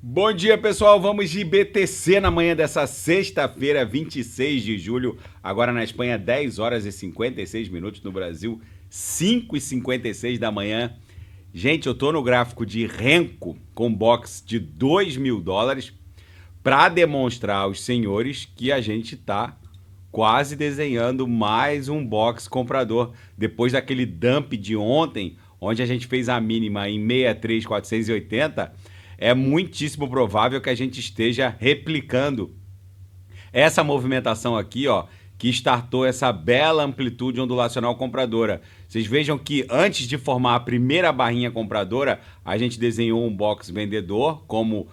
Bom dia, pessoal. Vamos de BTC na manhã dessa sexta-feira, 26 de julho. Agora na Espanha, 10 horas e 56 minutos. No Brasil, 5h56 da manhã. Gente, eu tô no gráfico de Renko com box de $2.000 para demonstrar aos senhores que a gente tá quase desenhando mais um box comprador. Depois daquele dump de ontem, onde a gente fez a mínima em 63.480, é muitíssimo provável que a gente esteja replicando essa movimentação aqui, ó, que startou essa bela amplitude ondulacional compradora. Vocês vejam que antes de formar a primeira barrinha compradora, a gente desenhou um box vendedor, como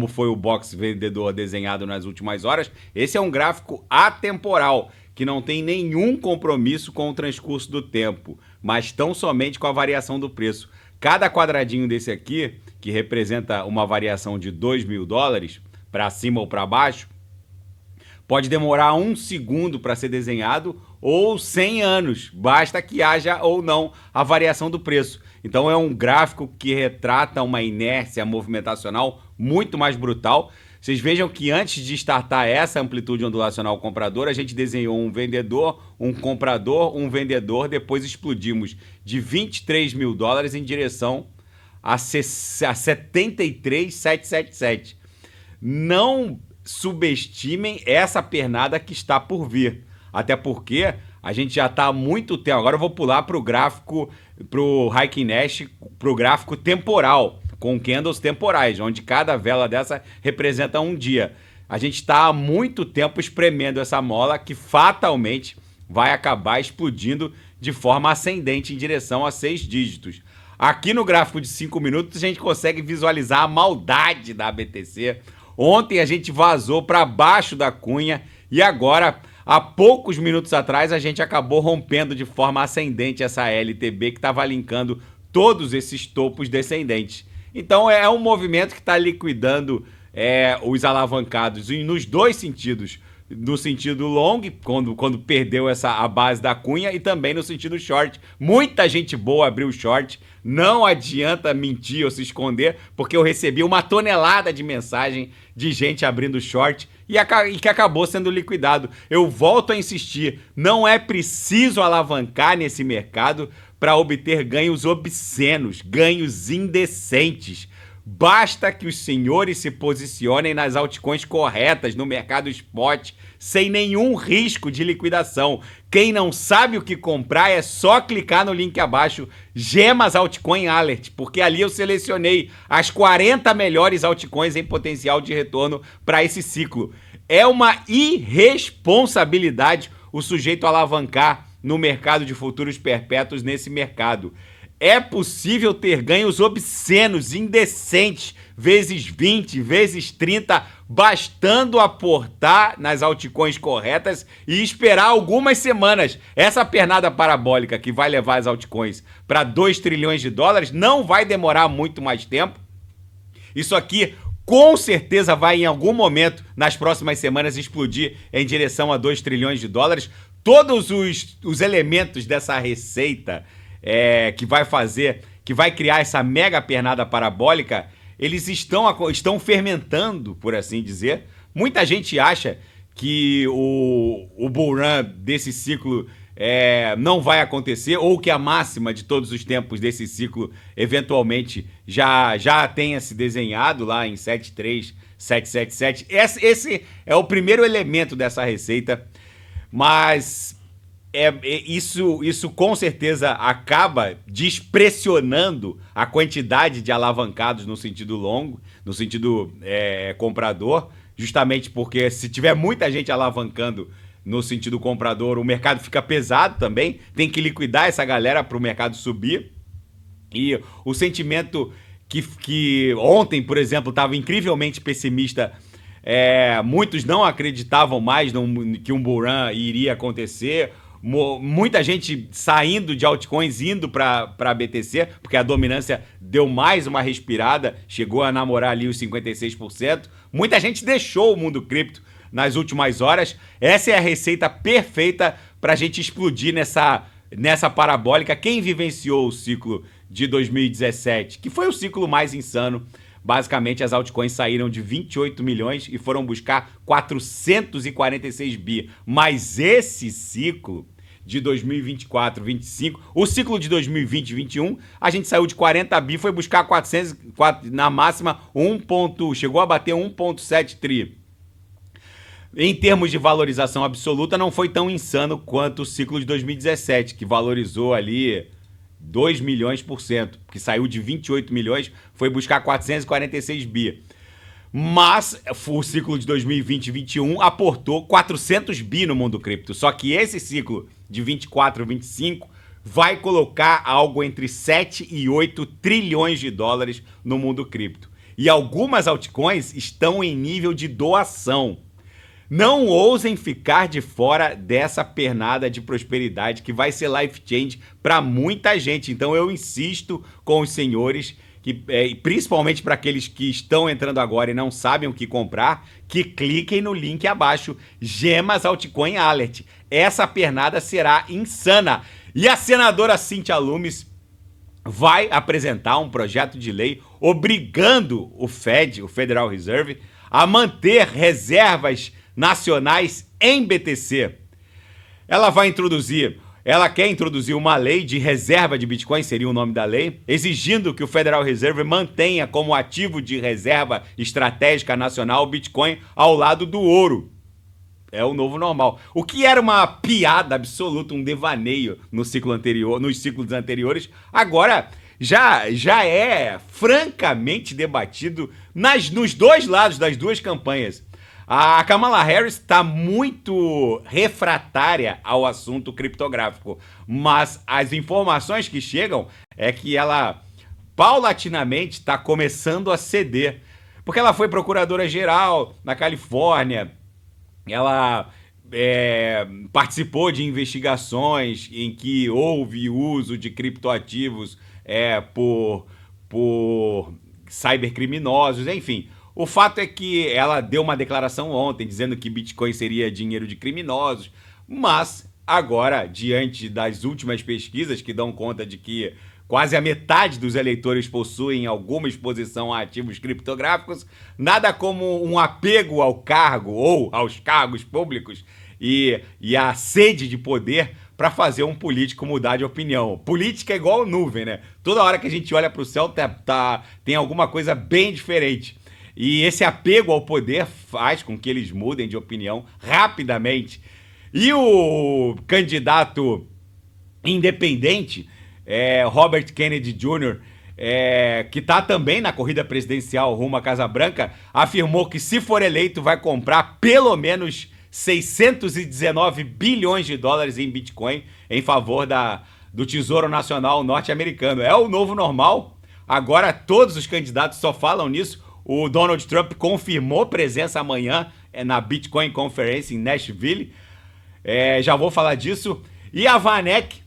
foi o box vendedor desenhado nas últimas horas. Esse é um gráfico atemporal, que não tem nenhum compromisso com o transcurso do tempo, mas tão somente com a variação do preço. Cada quadradinho desse aqui, que representa uma variação de $2.000 para cima ou para baixo, pode demorar 1 segundo para ser desenhado ou 100 anos, basta que haja ou não a variação do preço. Então é um gráfico que retrata uma inércia movimentacional muito mais brutal. Vocês vejam que antes de startar essa amplitude ondulacional compradora, a gente desenhou um vendedor, um comprador, um vendedor, depois explodimos de $23.000 em direção a 73.777. Não subestimem essa pernada que está por vir. Até porque a gente já está há muito tempo. Agora eu vou pular para o gráfico, para o Heikin Nash, para o gráfico temporal, com candles temporais, onde cada vela dessa representa um dia. A gente está há muito tempo espremendo essa mola que fatalmente vai acabar explodindo de forma ascendente em direção a 6 dígitos. Aqui no gráfico de 5 minutos a gente consegue visualizar a maldade da BTC. Ontem a gente vazou para baixo da cunha e agora, há poucos minutos atrás, a gente acabou rompendo de forma ascendente essa LTB que estava linkando todos esses topos descendentes. Então é um movimento que está liquidando os alavancados nos dois sentidos. No sentido long, quando perdeu a base da cunha, e também no sentido short. Muita gente boa abriu short. Não adianta mentir ou se esconder, porque eu recebi uma tonelada de mensagem de gente abrindo short e que acabou sendo liquidado. Eu volto a insistir, não é preciso alavancar nesse mercado para obter ganhos obscenos, ganhos indecentes. Basta que os senhores se posicionem nas altcoins corretas no mercado spot, sem nenhum risco de liquidação. Quem não sabe o que comprar é só clicar no link abaixo, Gemas Altcoin Alert, porque ali eu selecionei as 40 melhores altcoins em potencial de retorno para esse ciclo. É uma irresponsabilidade o sujeito alavancar no mercado de futuros perpétuos nesse mercado. É possível ter ganhos obscenos, indecentes, vezes 20, vezes 30, bastando aportar nas altcoins corretas e esperar algumas semanas. Essa pernada parabólica que vai levar as altcoins para $2 trilhões não vai demorar muito mais tempo. Isso aqui com certeza vai em algum momento, nas próximas semanas, explodir em direção a $2 trilhões. Todos os elementos dessa receita que vai criar essa mega pernada parabólica, eles estão fermentando, por assim dizer. Muita gente acha que o bull run desse ciclo não vai acontecer, ou que a máxima de todos os tempos desse ciclo eventualmente já tenha se desenhado lá em 73.777. Esse é o primeiro elemento dessa receita, mas isso com certeza acaba despressionando a quantidade de alavancados no sentido longo, no sentido comprador, justamente porque se tiver muita gente alavancando no sentido comprador, o mercado fica pesado também, tem que liquidar essa galera para o mercado subir. E o sentimento que ontem, por exemplo, estava incrivelmente pessimista. Muitos não acreditavam mais que um bull run iria acontecer. Muita gente saindo de altcoins, indo para a BTC, porque a dominância deu mais uma respirada, chegou a namorar ali os 56%. Muita gente deixou o mundo cripto nas últimas horas. Essa é a receita perfeita para a gente explodir nessa parabólica. Quem vivenciou o ciclo de 2017, que foi o ciclo mais insano, Basicamente, as altcoins saíram de 28 milhões e foram buscar 446 bi. Mas esse ciclo de 2024, 25, o ciclo de 2020 e 21, a gente saiu de 40 bi, foi buscar 400, na máxima, chegou a bater 1,7 tri. Em termos de valorização absoluta, não foi tão insano quanto o ciclo de 2017, que valorizou ali 2 milhões por cento, que saiu de 28 milhões, foi buscar 446 bi. Mas o ciclo de 2020 e 2021 aportou 400 bi no mundo cripto. Só que esse ciclo de 24 e 25 vai colocar algo entre 7 e 8 trilhões de dólares no mundo cripto. E algumas altcoins estão em nível de doação. Não ousem ficar de fora dessa pernada de prosperidade que vai ser life change para muita gente. Então eu insisto com os senhores, principalmente para aqueles que estão entrando agora e não sabem o que comprar, que cliquem no link abaixo, Gemas Altcoin Alert. Essa pernada será insana. E a senadora Cynthia Lummis vai apresentar um projeto de lei obrigando o Fed, o Federal Reserve, a manter reservas nacionais em BTC. Ela quer introduzir uma lei de reserva de Bitcoin, seria o nome da lei, exigindo que o Federal Reserve mantenha como ativo de reserva estratégica nacional o Bitcoin ao lado do ouro. É o novo normal. O que era uma piada absoluta, um devaneio no ciclo anterior, nos ciclos anteriores, agora já é francamente debatido nos dois lados das duas campanhas. A Kamala Harris está muito refratária ao assunto criptográfico, mas as informações que chegam é que ela paulatinamente está começando a ceder, porque ela foi procuradora-geral na Califórnia, ela participou de investigações em que houve uso de criptoativos por cybercriminosos, enfim. O fato é que ela deu uma declaração ontem dizendo que Bitcoin seria dinheiro de criminosos, mas agora, diante das últimas pesquisas que dão conta de que quase a metade dos eleitores possuem alguma exposição a ativos criptográficos, nada como um apego ao cargo ou aos cargos públicos e a sede de poder para fazer um político mudar de opinião. Política é igual nuvem, né? Toda hora que a gente olha para o céu tem alguma coisa bem diferente. E esse apego ao poder faz com que eles mudem de opinião rapidamente. E o candidato independente, Robert Kennedy Jr., que está também na corrida presidencial rumo à Casa Branca, afirmou que se for eleito vai comprar pelo menos 619 bilhões de dólares em Bitcoin em favor do Tesouro Nacional norte-americano. É o novo normal. Agora todos os candidatos só falam nisso. O Donald Trump confirmou presença amanhã na Bitcoin Conference em Nashville. Já vou falar disso. E a VanEck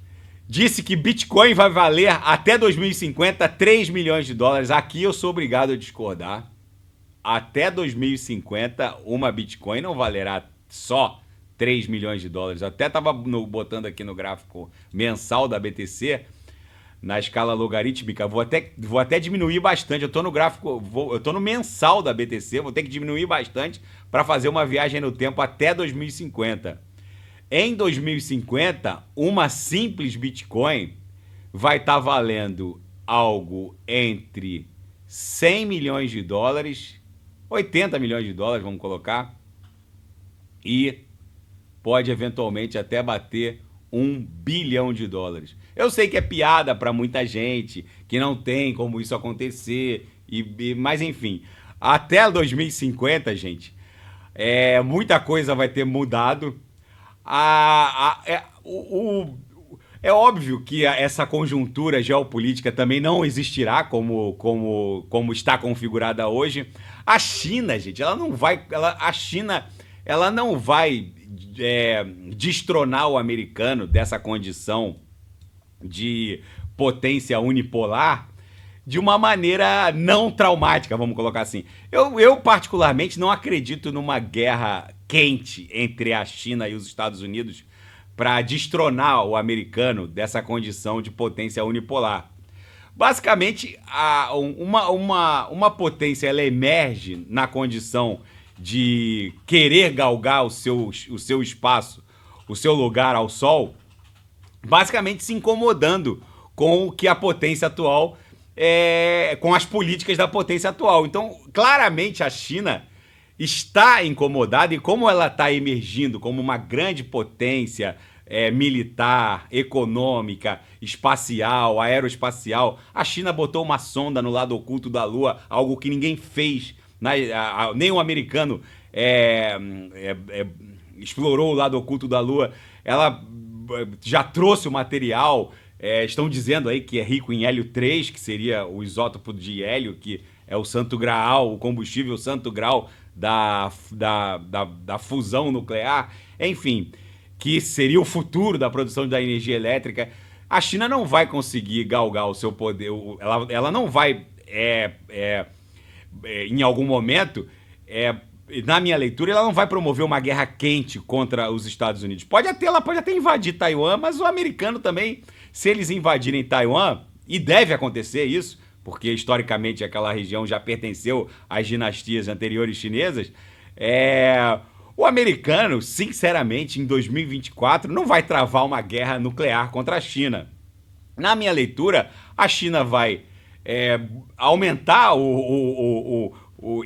disse que Bitcoin vai valer até 2050 3 milhões de dólares. Aqui eu sou obrigado a discordar. Até 2050, uma Bitcoin não valerá só 3 milhões de dólares. Eu até estava botando aqui no gráfico mensal da BTC, na escala logarítmica, vou até diminuir bastante. Eu tô no gráfico, eu tô no mensal da BTC, vou ter que diminuir bastante para fazer uma viagem no tempo até 2050. Em 2050, uma simples Bitcoin vai estar valendo algo entre 100 milhões de dólares, 80 milhões de dólares, vamos colocar, e pode eventualmente até bater 1 bilhão de dólares. Eu sei que é piada para muita gente, que não tem como isso acontecer, mas enfim, até 2050, gente, muita coisa vai ter mudado. É óbvio que essa conjuntura geopolítica também não existirá como está configurada hoje. A China, gente, ela não vai destronar o americano dessa condição de potência unipolar de uma maneira não traumática, vamos colocar assim. Eu particularmente não acredito numa guerra quente entre a China e os Estados Unidos para destronar o americano dessa condição de potência unipolar. Basicamente, uma potência ela emerge na condição de querer galgar o seu espaço, o seu lugar ao sol, basicamente se incomodando com o que a potência atual com as políticas da potência atual. Então, claramente a China está incomodada, e como ela está emergindo como uma grande potência militar, econômica, espacial, aeroespacial, a China botou uma sonda no lado oculto da Lua, algo que ninguém fez, né? Nem um americano explorou o lado oculto da Lua. Ela já trouxe o material. Estão dizendo aí que é rico em hélio 3, que seria o isótopo de hélio, que é o santo graal, o combustível santo grau da fusão nuclear, enfim, que seria o futuro da produção da energia elétrica. A China não vai conseguir galgar o seu poder, ela não vai, em algum momento, na minha leitura, ela não vai promover uma guerra quente contra os Estados Unidos. Ela pode até invadir Taiwan, mas o americano também, se eles invadirem Taiwan, e deve acontecer isso, porque historicamente aquela região já pertenceu às dinastias anteriores chinesas, o americano, sinceramente, em 2024, não vai travar uma guerra nuclear contra a China. Na minha leitura, a China vai aumentar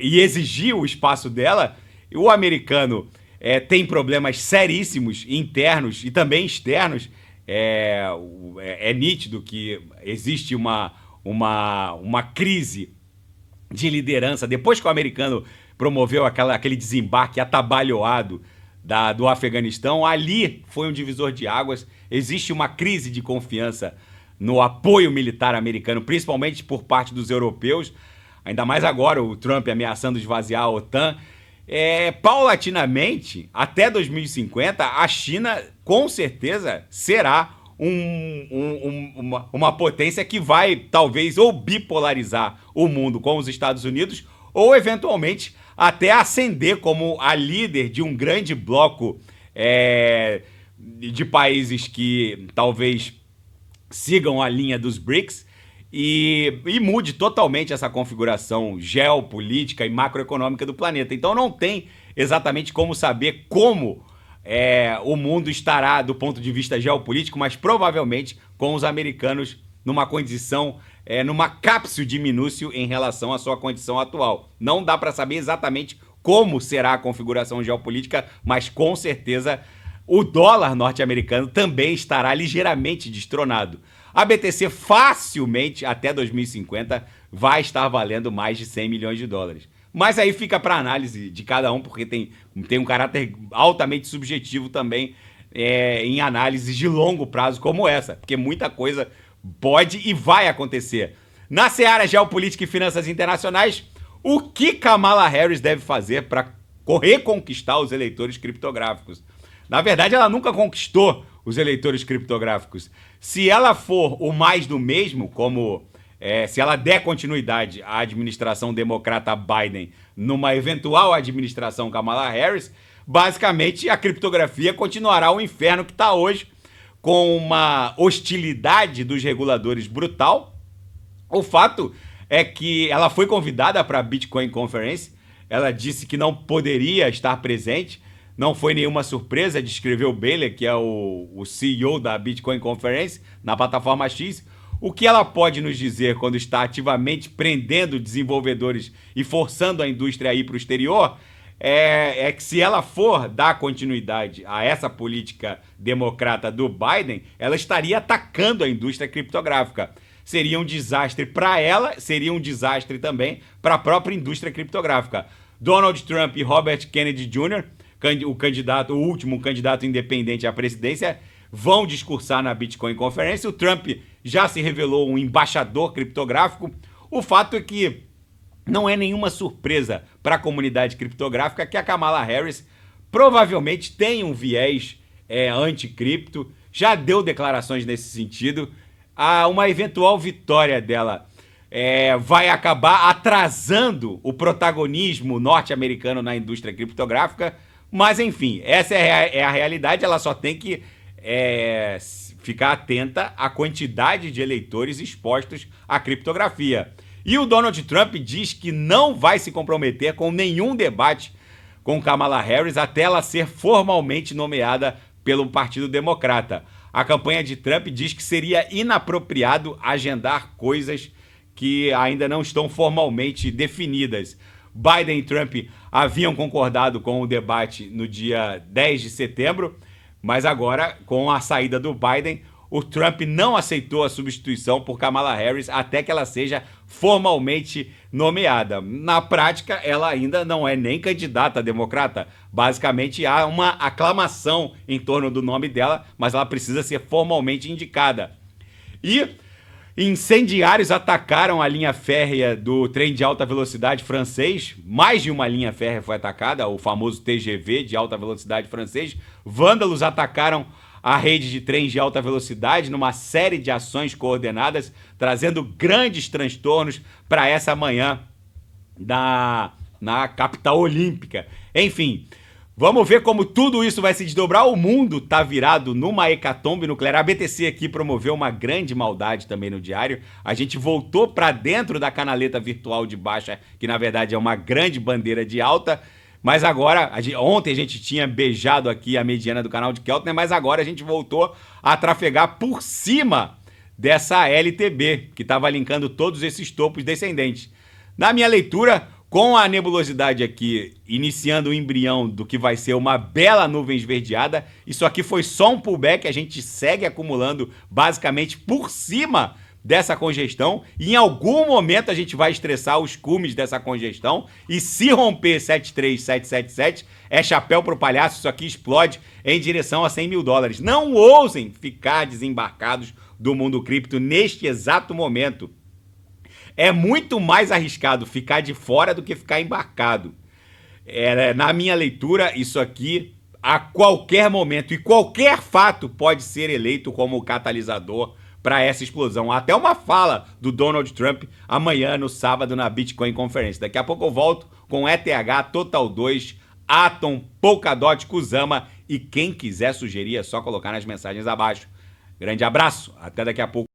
e exigir o espaço dela. O americano tem problemas seríssimos internos e também externos. É nítido que existe uma crise de liderança. Depois que o americano promoveu aquele desembarque atabalhoado do Afeganistão, ali foi um divisor de águas. Existe uma crise de confiança no apoio militar americano, principalmente por parte dos europeus, ainda mais agora o Trump ameaçando esvaziar a OTAN. Paulatinamente, até 2050, a China com certeza será uma potência que vai talvez ou bipolarizar o mundo com os Estados Unidos, ou eventualmente até ascender como a líder de um grande bloco de países que talvez sigam a linha dos BRICS e mude totalmente essa configuração geopolítica e macroeconômica do planeta. Então não tem exatamente como saber como o mundo estará do ponto de vista geopolítico, mas provavelmente com os americanos numa condição, numa cápsula de minúcio em relação à sua condição atual. Não dá para saber exatamente como será a configuração geopolítica, mas com certeza o dólar norte-americano também estará ligeiramente destronado. A BTC facilmente, até 2050, vai estar valendo mais de 100 milhões de dólares. Mas aí fica para análise de cada um, porque tem um caráter altamente subjetivo também em análises de longo prazo como essa, porque muita coisa pode e vai acontecer. Na seara geopolítica e finanças internacionais, o que Kamala Harris deve fazer para reconquistar os eleitores criptográficos? Na verdade, ela nunca conquistou os eleitores criptográficos. Se ela for o mais do mesmo, se ela der continuidade à administração democrata Biden numa eventual administração Kamala Harris, basicamente a criptografia continuará o inferno que está hoje, com uma hostilidade dos reguladores brutal. O fato é que ela foi convidada para a Bitcoin Conference, ela disse que não poderia estar presente. Não foi nenhuma surpresa, descreveu Bailey, que é o CEO da Bitcoin Conference, na plataforma X. O que ela pode nos dizer quando está ativamente prendendo desenvolvedores e forçando a indústria a ir para o exterior é que se ela for dar continuidade a essa política democrata do Biden, ela estaria atacando a indústria criptográfica. Seria um desastre para ela, seria um desastre também para a própria indústria criptográfica. Donald Trump e Robert Kennedy Jr., o último candidato independente à presidência, vão discursar na Bitcoin Conference. O Trump já se revelou um embaixador criptográfico. O fato é que não é nenhuma surpresa para a comunidade criptográfica que a Kamala Harris provavelmente tem um viés anticripto, já deu declarações nesse sentido. Uma eventual vitória dela vai acabar atrasando o protagonismo norte-americano na indústria criptográfica. Mas, enfim, essa é a realidade. Ela só tem que ficar atenta à quantidade de eleitores expostos à criptografia. E o Donald Trump diz que não vai se comprometer com nenhum debate com Kamala Harris até ela ser formalmente nomeada pelo Partido Democrata. A campanha de Trump diz que seria inapropriado agendar coisas que ainda não estão formalmente definidas. Biden e Trump haviam concordado com o debate no dia 10 de setembro, mas agora, com a saída do Biden, o Trump não aceitou a substituição por Kamala Harris até que ela seja formalmente nomeada. Na prática, ela ainda não é nem candidata democrata. Basicamente, há uma aclamação em torno do nome dela, mas ela precisa ser formalmente indicada. E incendiários atacaram a linha férrea do trem de alta velocidade francês. Mais de uma linha férrea foi atacada, o famoso TGV de alta velocidade francês. Vândalos atacaram a rede de trens de alta velocidade numa série de ações coordenadas, trazendo grandes transtornos para essa manhã na capital olímpica. Enfim, vamos ver como tudo isso vai se desdobrar. O mundo tá virado numa hecatombe nuclear. A BTC aqui promoveu uma grande maldade também no diário. A gente voltou para dentro da canaleta virtual de baixa, que na verdade é uma grande bandeira de alta. Mas agora, ontem a gente tinha beijado aqui a mediana do canal de Keltner, mas agora a gente voltou a trafegar por cima dessa LTB, que estava linkando todos esses topos descendentes. Na minha leitura, com a nebulosidade aqui iniciando o embrião do que vai ser uma bela nuvem esverdeada, isso aqui foi só um pullback, a gente segue acumulando basicamente por cima dessa congestão, e em algum momento a gente vai estressar os cumes dessa congestão, e se romper 73777, é chapéu pro palhaço, isso aqui explode em direção a 100 mil dólares. Não ousem ficar desembarcados do mundo cripto neste exato momento. É muito mais arriscado ficar de fora do que ficar embarcado. Na minha leitura, isso aqui, a qualquer momento e qualquer fato pode ser eleito como catalisador para essa explosão. Até uma fala do Donald Trump amanhã, no sábado, na Bitcoin Conference. Daqui a pouco eu volto com ETH, Total 2, Atom, Polkadot, Kusama, e quem quiser sugerir é só colocar nas mensagens abaixo. Grande abraço, até daqui a pouco.